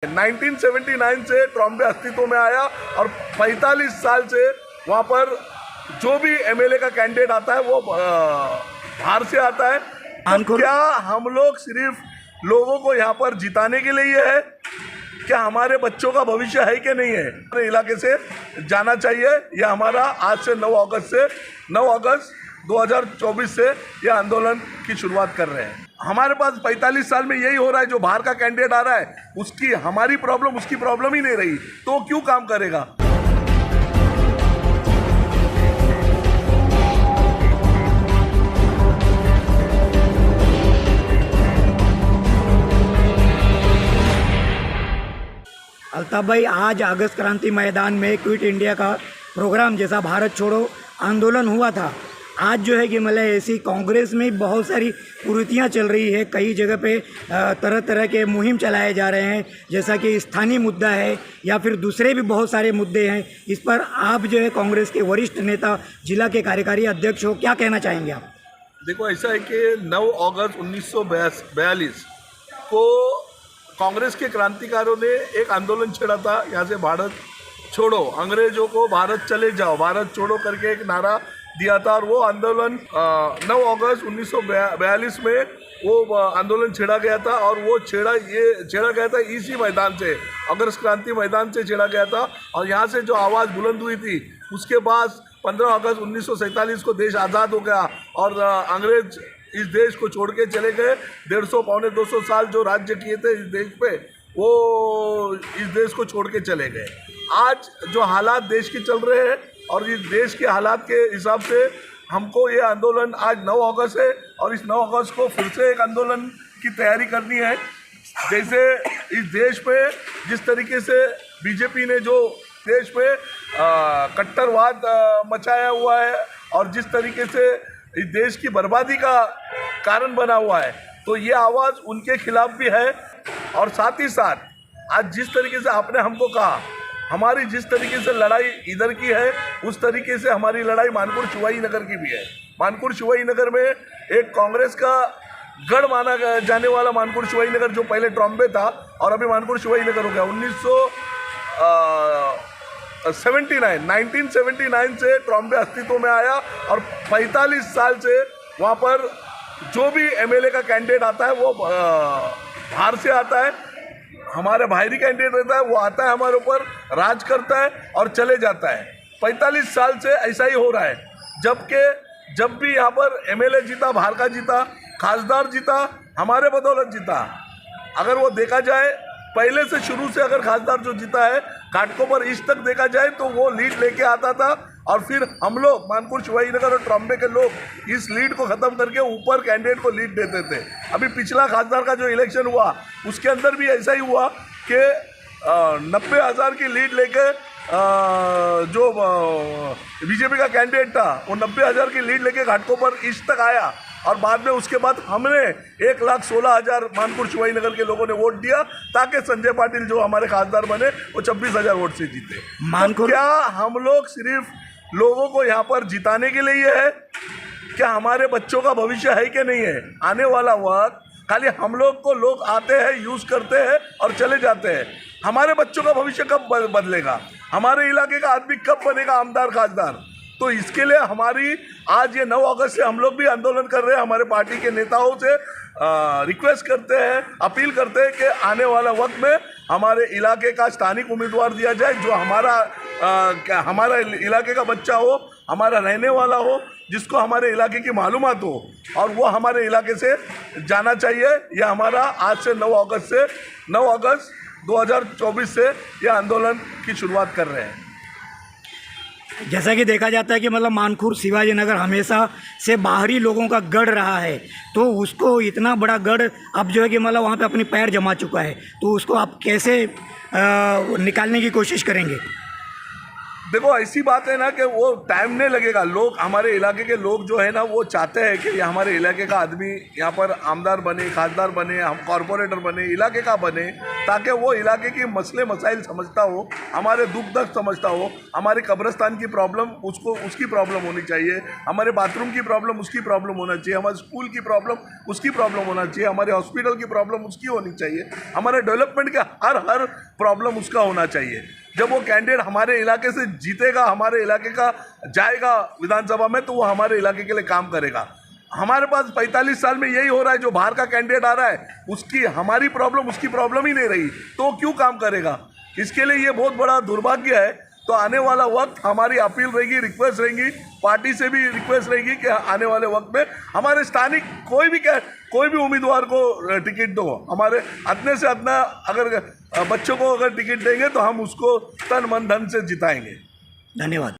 1979 से ट्रॉम्बे अस्तित्व में आया और 45 साल से वहाँ पर जो भी एमएलए का कैंडिडेट आता है वो बाहर से आता है। तो क्या हम लोग सिर्फ लोगों को यहाँ पर जिताने के लिए है? क्या हमारे बच्चों का भविष्य है कि नहीं है? हमारे इलाके से जाना चाहिए। यह हमारा आज से 9 अगस्त 2024 से यह आंदोलन की शुरुआत कर रहे हैं। हमारे पास 45 साल में यही हो रहा है। जो बाहर का कैंडिडेट आ रहा है उसकी हमारी प्रॉब्लम उसकी प्रॉब्लम ही नहीं रही, तो वो क्यों काम करेगा? अल्ताफ भाई, आज अगस्त क्रांति मैदान में क्विट इंडिया का प्रोग्राम जैसा भारत छोड़ो आंदोलन हुआ था। आज जो है कि मतलब ऐसी कांग्रेस में बहुत सारी कुरीतियाँ चल रही है। कई जगह पे तरह तरह के मुहिम चलाए जा रहे हैं, जैसा कि स्थानीय मुद्दा है या फिर दूसरे भी बहुत सारे मुद्दे हैं। इस पर आप जो है कांग्रेस के वरिष्ठ नेता, जिला के कार्यकारी अध्यक्ष हो, क्या कहना चाहेंगे आप? देखो, ऐसा है कि 9 अगस्त 1942 को कांग्रेस के क्रांतिकारों ने एक आंदोलन छेड़ा था। यहाँ से भारत छोड़ो, अंग्रेजों को भारत चले जाओ, भारत छोड़ो करके एक नारा दिया था। और वो आंदोलन 9 अगस्त 1942 में वो आंदोलन छेड़ा गया था। और वो छेड़ा गया था इसी मैदान से, अगस्त क्रांति मैदान से छेड़ा गया था। और यहाँ से जो आवाज़ बुलंद हुई थी, उसके बाद 15 अगस्त 1947 को देश आज़ाद हो गया और अंग्रेज इस देश को छोड़ के चले गए। 150 पौने 200 साल जो राज्य किए थे इस देश पे, वो इस देश को छोड़ के चले गए। आज जो हालात देश के चल रहे हैं और इस देश के हालात के हिसाब से हमको ये आंदोलन आज 9 अगस्त है और इस 9 अगस्त को फिर से एक आंदोलन की तैयारी करनी है। जैसे इस देश में जिस तरीके से बीजेपी ने जो देश में कट्टरवाद मचाया हुआ है और जिस तरीके से इस देश की बर्बादी का कारण बना हुआ है, तो ये आवाज़ उनके खिलाफ भी है। और साथ ही साथ आज जिस तरीके से आपने हमको कहा, हमारी जिस तरीके से लड़ाई इधर की है, उस तरीके से हमारी लड़ाई मानपुर शिवाजी नगर की भी है। मानपुर शिवाजी नगर में एक कांग्रेस का गढ़ माना जाने वाला मानपुर शिवाजी नगर, जो पहले ट्रॉम्बे था और अभी मानपुर शिवाजी नगर हो गया। 1979 से ट्रॉम्बे अस्तित्व में आया और 45 साल से वहाँ पर जो भी एमएलए का कैंडिडेट आता है वो बाहर से आता है। हमारे बाहरी कैंडिडेट रहता है, वो आता है, हमारे ऊपर राज करता है और चले जाता है। 45 साल से ऐसा ही हो रहा है। जबकि जब भी यहाँ पर एमएलए जीता, बाहर का जीता, खासदार जीता, हमारे बदौलत जीता। अगर वो देखा जाए पहले से शुरू से, अगर खासदार जो जीता है घाटकोपर ईस्ट तक देखा जाए, तो वो लीड लेके आता था और फिर हम लोग मानपुर शिवाजी नगर और ट्रॉम्बे के लोग इस लीड को ख़त्म करके ऊपर कैंडिडेट को लीड देते थे। अभी पिछला खासदार का जो इलेक्शन हुआ उसके अंदर भी ऐसा ही हुआ कि 90,000 की लीड लेके जो बीजेपी का कैंडिडेट था वो 90,000 की लीड लेके घाटकोपर ईस्ट तक आया। और बाद में उसके बाद हमने 1,16,000 मानपुर शिवाजी नगर के लोगों ने वोट दिया ताकि संजय पाटिल जो हमारे खासदार बने वो 26,000 वोट से जीते। तो क्या हम लोग सिर्फ लोगों को यहाँ पर जिताने के लिए है? क्या हमारे बच्चों का भविष्य है कि नहीं है? आने वाला वक्त खाली हम लोग को लोग आते हैं, यूज़ करते हैं और चले जाते हैं। हमारे बच्चों का भविष्य कब बदलेगा? हमारे इलाके का आदमी कब बनेगा आमदार खासदार? तो इसके लिए हमारी आज ये 9 अगस्त से हम लोग भी आंदोलन कर रहे हैं। हमारे पार्टी के नेताओं से रिक्वेस्ट करते हैं, अपील करते हैं कि आने वाला वक्त में हमारे इलाके का स्थानिक उम्मीदवार दिया जाए, जो हमारा इलाके का बच्चा हो, हमारा रहने वाला हो, जिसको हमारे इलाके की मालूमात हो और वो हमारे इलाके से जाना चाहिए। यह हमारा आज से 9 अगस्त 2024 से यह आंदोलन की शुरुआत कर रहे हैं। जैसा कि देखा जाता है कि मतलब मानपुर शिवाजी नगर हमेशा से बाहरी लोगों का गढ़ रहा है, तो उसको इतना बड़ा गढ़ अब जो है कि मतलब वहाँ पे अपनी पैर जमा चुका है, तो उसको आप कैसे निकालने की कोशिश करेंगे? देखो ऐसी बात है ना कि वो टाइम नहीं लगेगा। लोग, हमारे इलाके के लोग जो है ना, वो चाहते हैं कि ये हमारे इलाके का आदमी यहाँ पर आमदार बने, खासदार बने, हम कॉरपोरेटर बने, इलाके का बने, ताकि वो इलाके की मसले मसाइल समझता हो, हमारे दुख दर्द समझता हो। हमारे कब्रिस्तान की प्रॉब्लम उसकी प्रॉब्लम होनी चाहिए, हमारे बाथरूम की प्रॉब्लम उसकी प्रॉब्लम होना चाहिए, हमारे स्कूल की प्रॉब्लम उसकी प्रॉब्लम होना चाहिए, हमारे हॉस्पिटल की प्रॉब्लम उसकी होनी चाहिए, हमारे डेवलपमेंट का हर प्रॉब्लम उसका होना चाहिए। जब वो कैंडिडेट हमारे इलाके से जीतेगा, हमारे इलाके का जाएगा विधानसभा में, तो वो हमारे इलाके के लिए काम करेगा। हमारे पास 45 साल में यही हो रहा है, जो बाहर का कैंडिडेट आ रहा है उसकी हमारी प्रॉब्लम उसकी प्रॉब्लम ही नहीं रही, तो वो क्यों काम करेगा? इसके लिए ये बहुत बड़ा दुर्भाग्य है। तो आने वाला वक्त हमारी अपील रहेगी, रिक्वेस्ट रहेगी, पार्टी से भी रिक्वेस्ट रहेगी कि आने वाले वक्त में हमारे स्थानिक कोई भी उम्मीदवार को टिकट दो। हमारे अदने से अदना अगर बच्चों को अगर टिकट देंगे तो हम उसको तन मन धन से जिताएंगे। धन्यवाद।